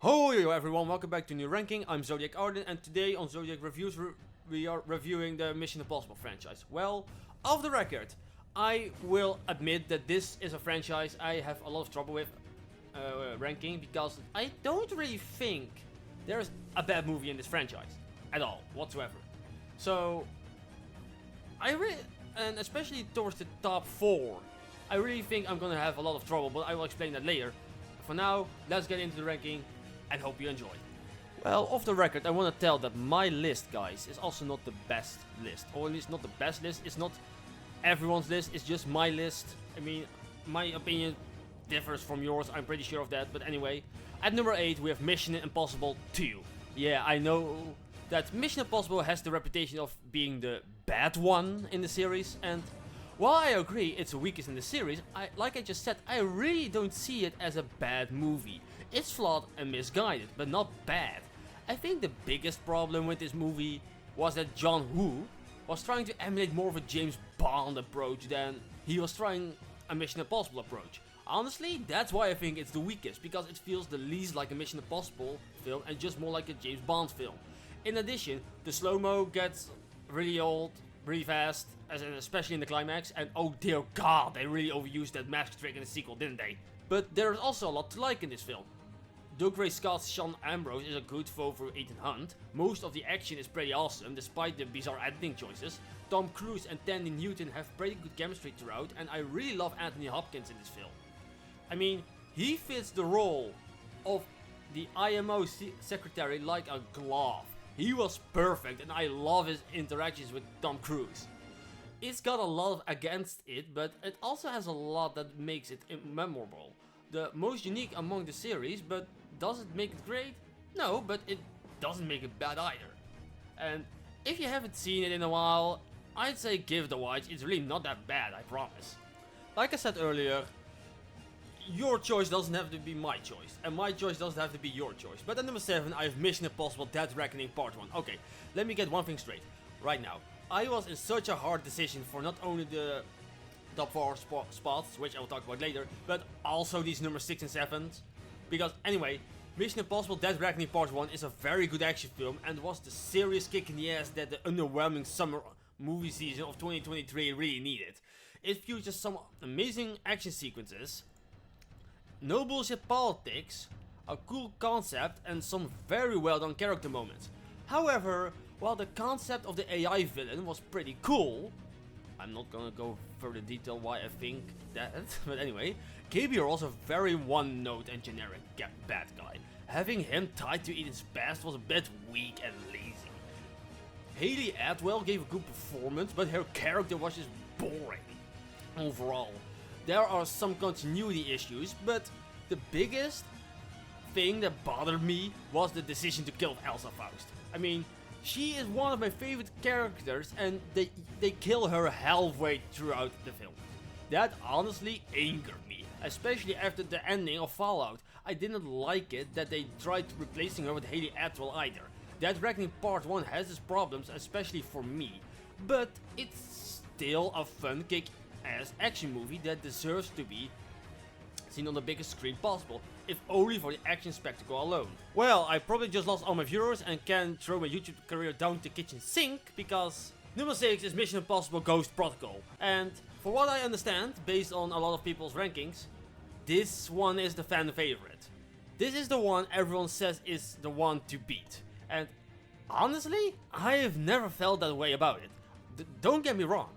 Ho yo everyone, welcome back to New Ranking. I'm Zodiac Arden, and today on Zodiac Reviews we are reviewing the Mission Impossible franchise. Well, off the record, I will admit that this is a franchise I have a lot of trouble with ranking, because I don't really think there's a bad movie in this franchise at all, whatsoever. So, and especially towards the top 4, I really think I'm gonna have a lot of trouble, but I will explain that later. For now, let's get into the ranking and hope you enjoy. Well, off the record, I want to tell that my list, guys, is also not the best list. Or at least not the best list. It's not everyone's list, it's just my list. I mean, my opinion differs from yours, I'm pretty sure of that. But anyway, at number 8 we have Mission Impossible 2. Yeah, I know that Mission Impossible has the reputation of being the bad one in the series, and while I agree it's the weakest in the series, like I just said, I really don't see it as a bad movie. It's flawed and misguided, but not bad. I think the biggest problem with this movie was that John Woo was trying to emulate more of a James Bond approach than he was trying a Mission Impossible approach. Honestly, that's why I think it's the weakest, because it feels the least like a Mission Impossible film and just more like a James Bond film. In addition, the slow-mo gets really old, really fast, especially in the climax, and oh dear god, they really overused that mask trick in the sequel, didn't they? But there's also a lot to like in this film. Doug Ray Scott's Sean Ambrose is a good foe for Ethan Hunt. Most of the action is pretty awesome, despite the bizarre editing choices. Tom Cruise and Tandy Newton have pretty good chemistry throughout, and I really love Anthony Hopkins in this film. I mean, he fits the role of the IMO secretary like a glove. He was perfect, and I love his interactions with Tom Cruise. It's got a lot against it, but it also has a lot that makes it memorable. The most unique among the series, but does it make it great? No, but it doesn't make it bad either. And if you haven't seen it in a while, I'd say give it a watch. It's really not that bad, I promise. Like I said earlier, your choice doesn't have to be my choice, and my choice doesn't have to be your choice. But at number 7, I have Mission Impossible Dead Reckoning Part 1. Okay, let me get one thing straight. Right now, I was in such a hard decision for not only the top 4 spots, which I will talk about later, but also these number 6 and 7s. Because anyway, Mission Impossible Dead Reckoning Part 1 is a very good action film and was the serious kick in the ass that the underwhelming summer movie season of 2023 really needed. It features some amazing action sequences, no bullshit politics, a cool concept, and some very well done character moments. However, while the concept of the AI villain was pretty cool, I'm not gonna go further detail why I think that, but anyway, KBR also very one-note and generic bad guy. Having him tied to Eden's past was a bit weak and lazy. Hayley Atwell gave a good performance, but her character was just boring overall. There are some continuity issues, but the biggest thing that bothered me was the decision to kill Elsa Faust. I mean, she is one of my favorite characters, and they kill her halfway throughout the film. That honestly angered me, especially after the ending of Fallout. I didn't like it that they tried replacing her with Hayley Atwell either. Dead Reckoning Part 1 has its problems, especially for me, but it's still a fun kick-ass action movie that deserves to be seen on the biggest screen possible, if only for the action spectacle alone. Well, I probably just lost all my viewers and can throw my YouTube career down the kitchen sink, because number 6 is Mission Impossible Ghost Protocol. And for what I understand, based on a lot of people's rankings, this one is the fan favorite. This is the one everyone says is the one to beat. And honestly, I have never felt that way about it. Don't get me wrong.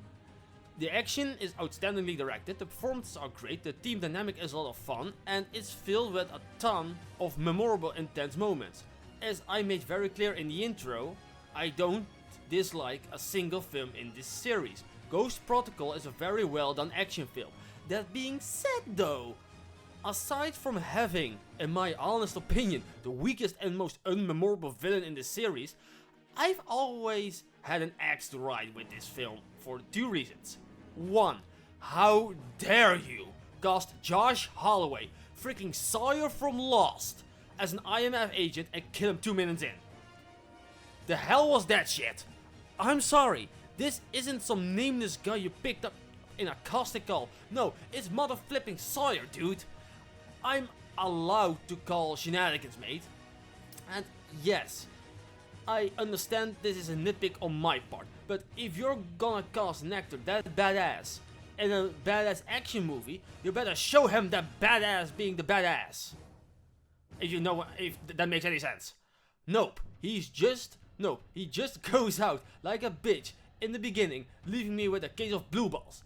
The action is outstandingly directed, the performances are great, the team dynamic is a lot of fun, and it's filled with a ton of memorable intense moments. As I made very clear in the intro, I don't dislike a single film in this series. Ghost Protocol is a very well done action film. That being said though, aside from having, in my honest opinion, the weakest and most unmemorable villain in the series, I've always had an axe to ride with this film for 2 reasons. 1. How dare you cast Josh Holloway, freaking Sawyer from Lost, as an IMF agent and kill him 2 minutes in? The hell was that shit? I'm sorry, this isn't some nameless guy you picked up in a caustic call. No, it's mother flipping Sawyer, dude. I'm allowed to call shenanigans, mate. And yes, I understand this is a nitpick on my part, but if you're gonna cast an actor that badass in a badass action movie, you better show him that badass being the badass. If you know, if that makes any sense. Nope, he just goes out like a bitch in the beginning, leaving me with a case of blue balls.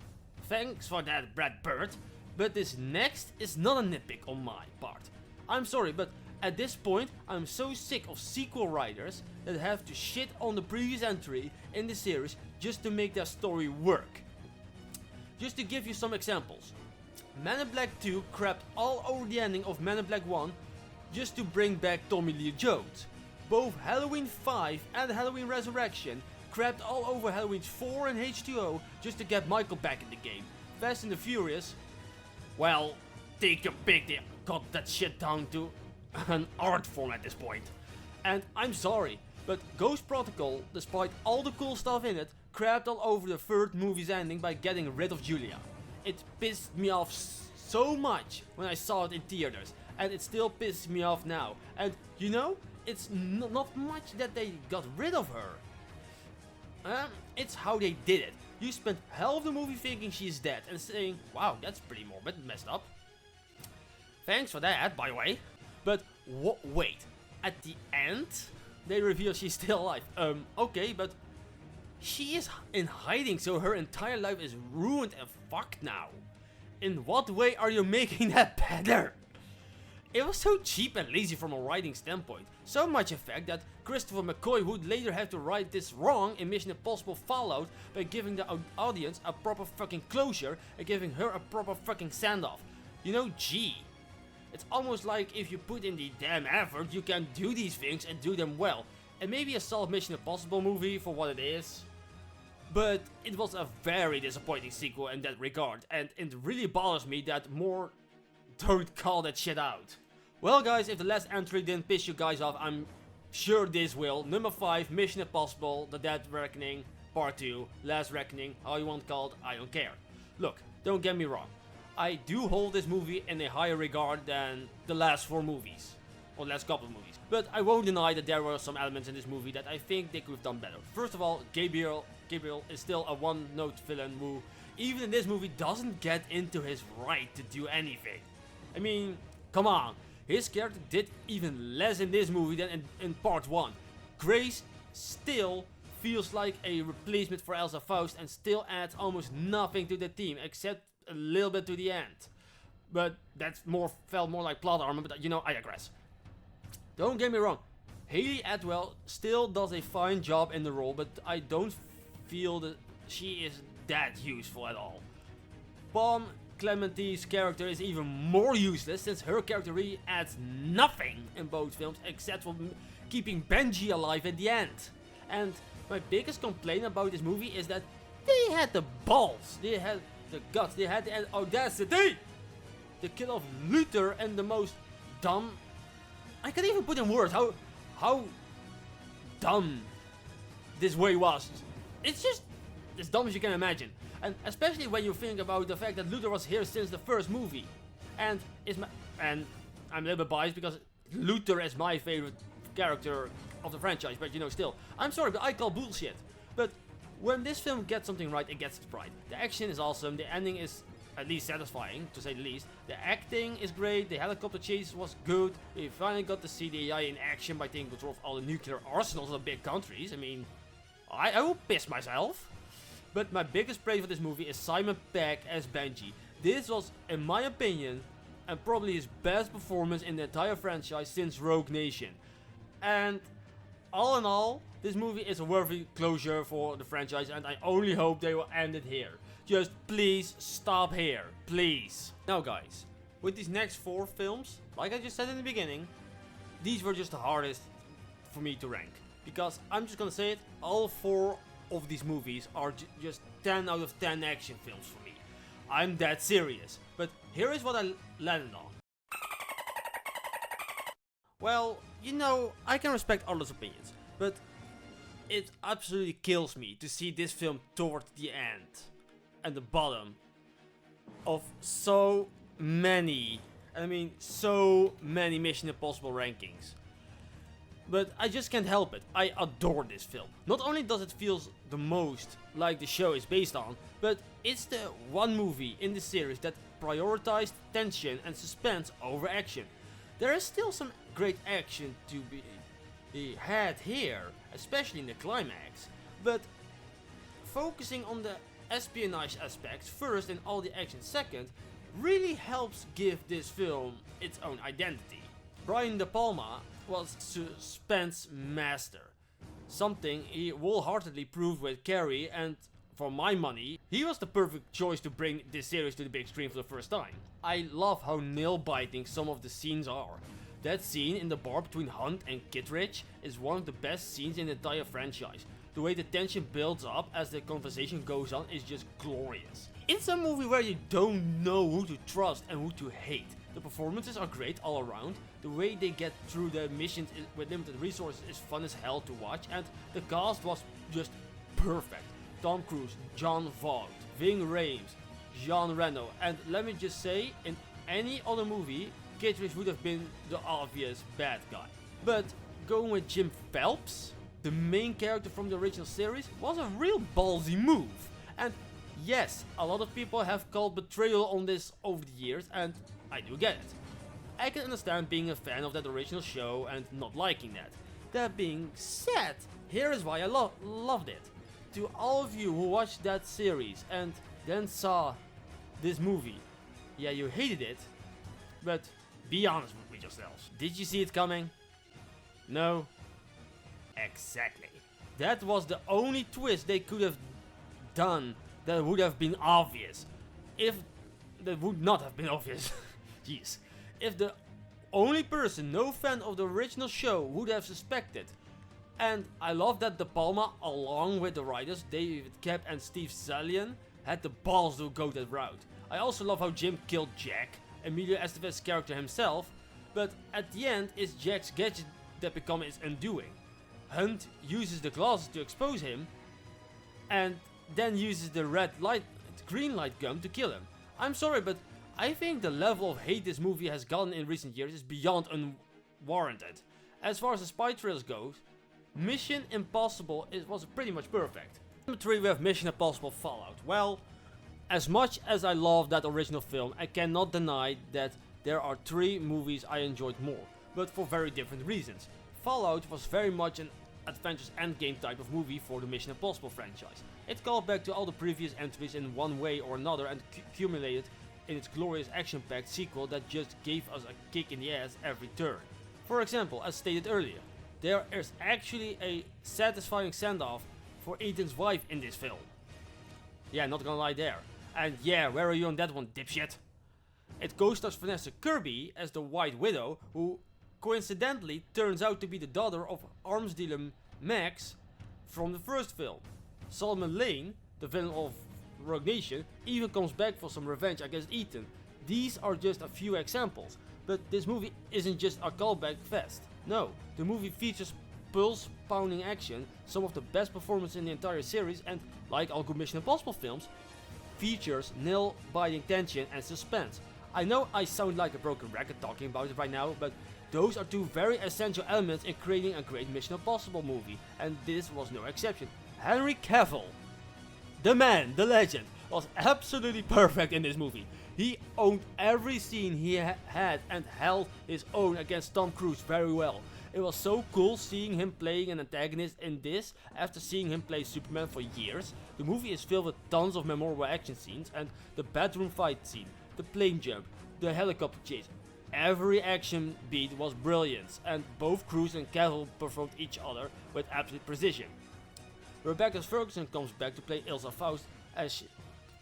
Thanks for that, Brad Bird, but this next is not a nitpick on my part. I'm sorry, but at this point, I'm so sick of sequel writers that have to shit on the previous entry in the series just to make their story work. Just to give you some examples. Men in Black 2 crapped all over the ending of Men in Black 1 just to bring back Tommy Lee Jones. Both Halloween 5 and Halloween Resurrection crapped all over Halloween 4 and H2O just to get Michael back in the game. Fast and the Furious, well, take your pick, they got that shit down to an art form at this point. And I'm sorry, but Ghost Protocol, despite all the cool stuff in it, crapped all over the third movie's ending by getting rid of Julia. It pissed me off so much when I saw it in theaters, and it still pisses me off now. And you know, it's not much that they got rid of her. It's how they did it. You spent half of the movie thinking she's dead and saying, wow, that's pretty morbid and messed up. Thanks for that, by the way. But wait, at the end, they reveal she's still alive. Okay, but she is in hiding, so her entire life is ruined and fucked now. In what way are you making that better? It was so cheap and lazy from a writing standpoint. So much in fact that Christopher McCoy would later have to write this wrong in Mission Impossible Fallout by giving the audience a proper fucking closure and giving her a proper fucking send-off. You know, gee. It's almost like if you put in the damn effort, you can do these things and do them well. And maybe a solid Mission Impossible movie for what it is. But it was a very disappointing sequel in that regard, and it really bothers me that more don't call that shit out. Well guys, if the last entry didn't piss you guys off, I'm sure this will. Number 5, Mission Impossible, The Dead Reckoning, Part 2, Last Reckoning, how you want it called, I don't care. Look, don't get me wrong. I do hold this movie in a higher regard than the last 4 movies, or last couple of movies. But I won't deny that there were some elements in this movie that I think they could have done better. First of all, Gabriel is still a one-note villain who, even in this movie, doesn't get into his right to do anything. I mean, come on. His character did even less in this movie than in part 1. Grace still feels like a replacement for Elsa Faust and still adds almost nothing to the team except a little bit to the end. But that's felt more like plot armor, but you know, I digress. Don't get me wrong, Hayley Atwell still does a fine job in the role, but I don't feel that she is that useful at all. Bomb Clementine's character is even more useless since her character really adds nothing in both films except for keeping Benji alive at the end. And my biggest complaint about this movie is that they had the balls, they had the guts, they had the audacity to kill off Luther and the most dumb... I can't even put in words how dumb this way was. It's just as dumb as you can imagine. And especially when you think about the fact that Luther was here since the first movie. And I'm a little bit biased because Luther is my favorite character of the franchise, but you know, still. I'm sorry, but I call bullshit. But when this film gets something right, it gets it right. The action is awesome, the ending is at least satisfying, to say the least. The acting is great, the helicopter chase was good. We finally got to see the AI in action by taking control of all the nuclear arsenals of the big countries. I mean, I will piss myself. But my biggest praise for this movie is Simon Pegg as Benji. This was, in my opinion, and probably his best performance in the entire franchise since Rogue Nation. And all in all, this movie is a worthy closure for the franchise, and I only hope they will end it here. Just please stop here, please. Now guys, with these next 4 films, like I just said in the beginning, these were just the hardest for me to rank. Because I'm just gonna say it, all 4 of these movies are just 10 out of 10 action films for me. I'm that serious. But here is what I landed on. Well, you know, I can respect others' opinions, but it absolutely kills me to see this film toward the end and the bottom of so many Mission Impossible rankings. but I just can't help it. I adore this film. Not only does it feel the most like the show is based on, but it's the one movie in the series that prioritized tension and suspense over action. There is still some great action to be had here, especially in the climax, but focusing on the espionage aspects first and all the action second really helps give this film its own identity. Brian De Palma was suspense master, something he wholeheartedly proved with Carrie, and for my money, he was the perfect choice to bring this series to the big screen for the first time. I love how nail-biting some of the scenes are. That scene in the bar between Hunt and Kittredge is one of the best scenes in the entire franchise. The way the tension builds up as the conversation goes on is just glorious. It's a movie where you don't know who to trust and who to hate. The performances are great all around, the way they get through the missions with limited resources is fun as hell to watch, and the cast was just perfect. Tom Cruise, John Voight, Ving Rhames, Jean Reno, and let me just say, in any other movie, Kittredge would have been the obvious bad guy. But going with Jim Phelps, the main character from the original series, was a real ballsy move. And yes, a lot of people have called betrayal on this over the years, and I do get it. I can understand being a fan of that original show and not liking that. That being said, here is why I loved it. To all of you who watched that series and then saw this movie, yeah, you hated it, but be honest with yourselves. Did you see it coming? No? Exactly. That was the only twist they could have done that would have been obvious. If that would not have been obvious. Jeez. If the only person no fan of the original show would have suspected. And I love that De Palma, along with the writers David Koepp and Steve Zalian, had the balls to go that route. I also love how Jim killed Jack, Emilio Estevez's character himself, but at the end it's Jack's gadget that become his undoing. Hunt uses the glasses to expose him, and then uses the green light gun to kill him. I'm sorry, but I think the level of hate this movie has gotten in recent years is beyond unwarranted. As far as the spy thrillers goes, Mission Impossible was pretty much perfect. Number 3 we have Mission Impossible Fallout. Well, as much as I love that original film, I cannot deny that there are 3 movies I enjoyed more, but for very different reasons. Fallout was very much an adventurous endgame type of movie for the Mission Impossible franchise. It called back to all the previous entries in one way or another and accumulated in its glorious action-packed sequel that just gave us a kick in the ass every turn. For example, as stated earlier, there is actually a satisfying send-off for Ethan's wife in this film. Yeah, not gonna lie there. And yeah, where are you on that one, dipshit? It co-stars Vanessa Kirby as the White Widow, who coincidentally turns out to be the daughter of arms dealer Max from the first film. Solomon Lane, the villain of Rogue Nation, even comes back for some revenge against Ethan. These are just a few examples, but this movie isn't just a callback fest. No, the movie features pulse-pounding action, some of the best performances in the entire series, and, like all good Mission Impossible films, features nail-biting tension and suspense. I know I sound like a broken record talking about it right now, but those are 2 very essential elements in creating a great Mission Impossible movie, and this was no exception. Henry Cavill, the man, the legend, was absolutely perfect in this movie. He owned every scene he had and held his own against Tom Cruise very well. It was so cool seeing him playing an antagonist in this after seeing him play Superman for years. The movie is filled with tons of memorable action scenes, and the bedroom fight scene, the plane jump, the helicopter chase. Every action beat was brilliant, and both Cruise and Cavill performed each other with absolute precision. Rebecca Ferguson comes back to play Ilsa Faust,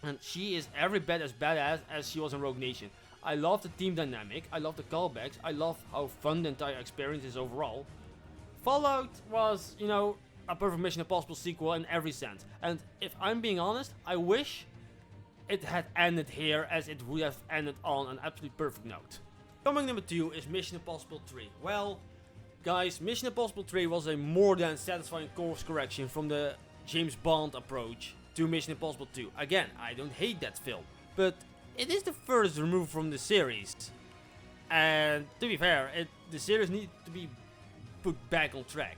and she is every bit as badass as she was in Rogue Nation. I love the team dynamic, I love the callbacks, I love how fun the entire experience is overall. Fallout was, a perfect Mission Impossible sequel in every sense, and if I'm being honest, I wish it had ended here as it would have ended on an absolutely perfect note. Coming number 2 is Mission Impossible 3. Well, guys, Mission Impossible 3 was a more than satisfying course correction from the James Bond approach to Mission Impossible 2. Again, I don't hate that film, but it is the furthest removed from the series. And to be fair, the series needs to be put back on track.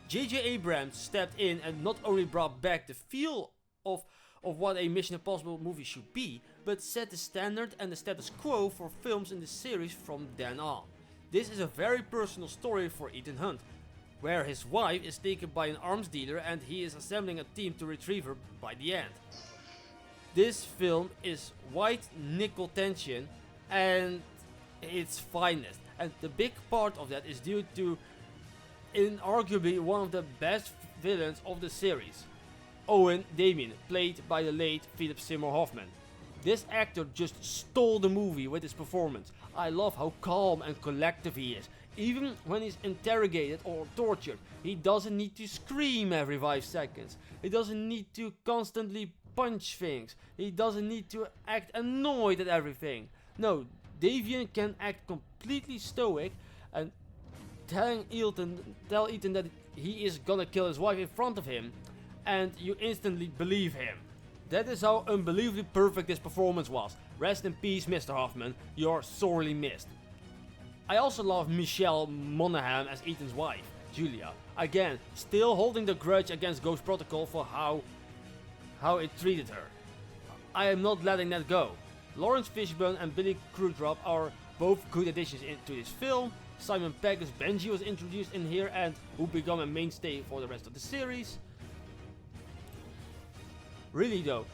J.J. Abrams stepped in and not only brought back the feel of what a Mission Impossible movie should be, but set the standard and the status quo for films in the series from then on. This is a very personal story for Ethan Hunt, where his wife is taken by an arms dealer and he is assembling a team to retrieve her by the end. This film is white nickel tension and its finest, and the big part of that is due to inarguably one of the best villains of the series, Owen Damien, played by the late Philip Seymour Hoffman. This actor just stole the movie with his performance. I love how calm and collective he is. Even when he's interrogated or tortured, he doesn't need to scream every 5 seconds. He doesn't need to constantly punch things. He doesn't need to act annoyed at everything. No, Davian can act completely stoic and tell Ethan that he is gonna kill his wife in front of him, and you instantly believe him. That is how unbelievably perfect this performance was. Rest in peace, Mr. Hoffman, you're sorely missed. I also love Michelle Monaghan as Ethan's wife, Julia. Again, still holding the grudge against Ghost Protocol for how it treated her. I am not letting that go. Lawrence Fishburne and Billy Crudup are both good additions into this film. Simon Pegg as Benji was introduced in here and who become a mainstay for the rest of the series. Really though,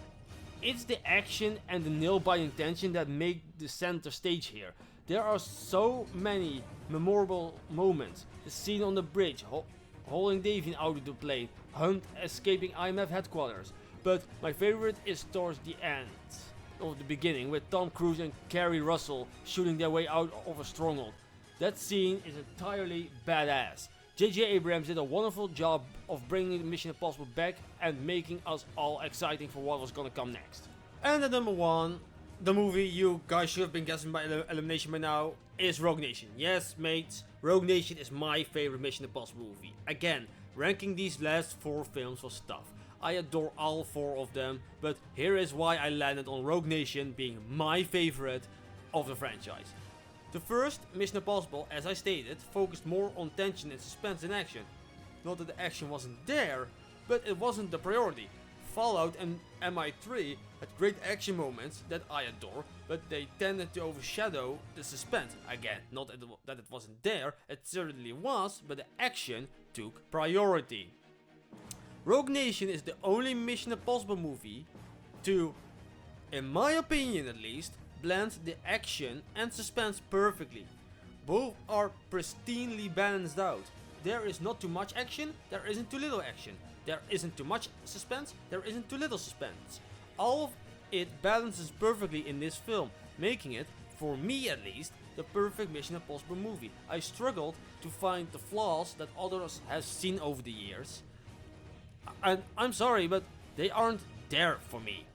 it's the action and the nail-biting tension that make the center stage here. There are so many memorable moments. The scene on the bridge, hauling Davian out of the plane, Hunt escaping IMF headquarters. But my favorite is towards the end of the beginning, with Tom Cruise and Kerry Russell shooting their way out of a stronghold. That scene is entirely badass. J.J. Abrams did a wonderful job of bringing Mission Impossible back and making us all exciting for what was gonna come next. And at number 1, the movie you guys should have been guessing by elimination by now, is Rogue Nation. Yes, mates, Rogue Nation is my favorite Mission Impossible movie. Again, ranking these last 4 films was tough. I adore all 4 of them, but here is why I landed on Rogue Nation being my favorite of the franchise. The first, Mission Impossible, as I stated, focused more on tension and suspense and action. Not that the action wasn't there, but it wasn't the priority. Fallout and MI3 had great action moments that I adore, but they tended to overshadow the suspense. Again, not that it wasn't there, it certainly was, but the action took priority. Rogue Nation is the only Mission Impossible movie to, in my opinion at least, blend the action and suspense perfectly. Both are pristinely balanced out. There is not too much action, there isn't too little action. There isn't too much suspense, there isn't too little suspense. All of it balances perfectly in this film, making it, for me at least, the perfect Mission Impossible movie. I struggled to find the flaws that others have seen over the years. And I'm sorry, but they aren't there for me.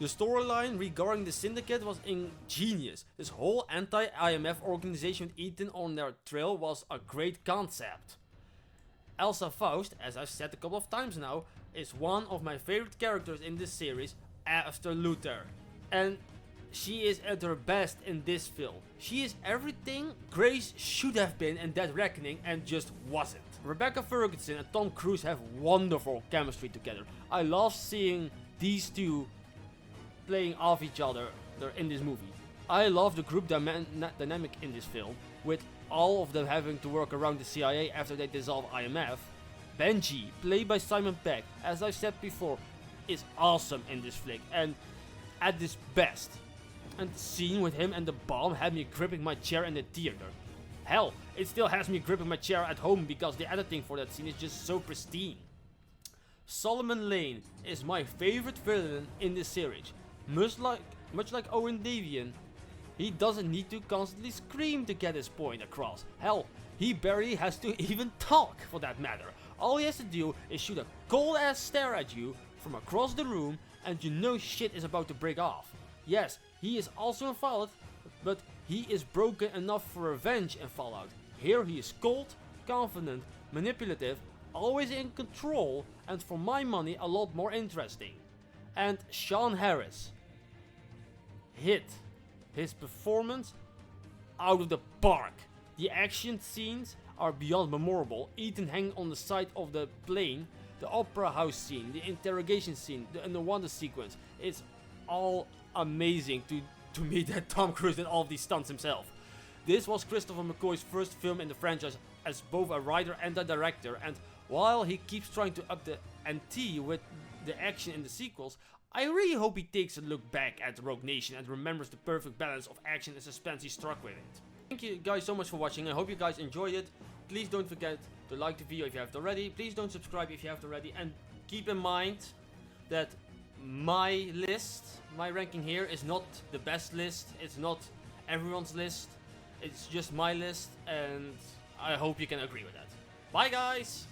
The storyline regarding the Syndicate was ingenious. This whole anti-IMF organization with Ethan on their trail was a great concept. Elsa Faust, as I've said a couple of times now, is one of my favorite characters in this series after Luther. And she is at her best in this film. She is everything Grace should have been in Dead Reckoning and just wasn't. Rebecca Ferguson and Tom Cruise have wonderful chemistry together. I love seeing these two playing off each other in this movie. I love the group dynamic in this film, with all of them having to work around the CIA after they dissolve IMF. Benji, played by Simon Pegg, as I said before, is awesome in this flick and at his best. And the scene with him and the bomb had me gripping my chair in the theater. Hell, it still has me gripping my chair at home because the editing for that scene is just so pristine. Solomon Lane is my favorite villain in this series. Much like Owen Davian, he doesn't need to constantly scream to get his point across. Hell, he barely has to even talk for that matter. All he has to do is shoot a cold ass stare at you from across the room and you know shit is about to break off. Yes, he is also in Fallout, but he is broken enough for revenge in Fallout. Here he is cold, confident, manipulative, always in control, and for my money a lot more interesting. And Sean Harris hit his performance out of the park. The action scenes are beyond memorable. Ethan hanging on the side of the plane, the opera house scene, the interrogation scene, the underwater sequence. It's all amazing to meet that Tom Cruise and all of these stunts himself. This was Christopher McCoy's first film in the franchise as both a writer and a director, and while he keeps trying to up the ante with the action in the sequels, I really hope he takes a look back at Rogue Nation and remembers the perfect balance of action and suspense he struck with it. Thank you guys so much for watching. I hope you guys enjoyed it. Please don't forget to like the video if you haven't already. Please don't subscribe if you haven't already. And keep in mind that my list, my ranking here is not the best list. It's not everyone's list. It's just my list, and I hope you can agree with that. Bye guys!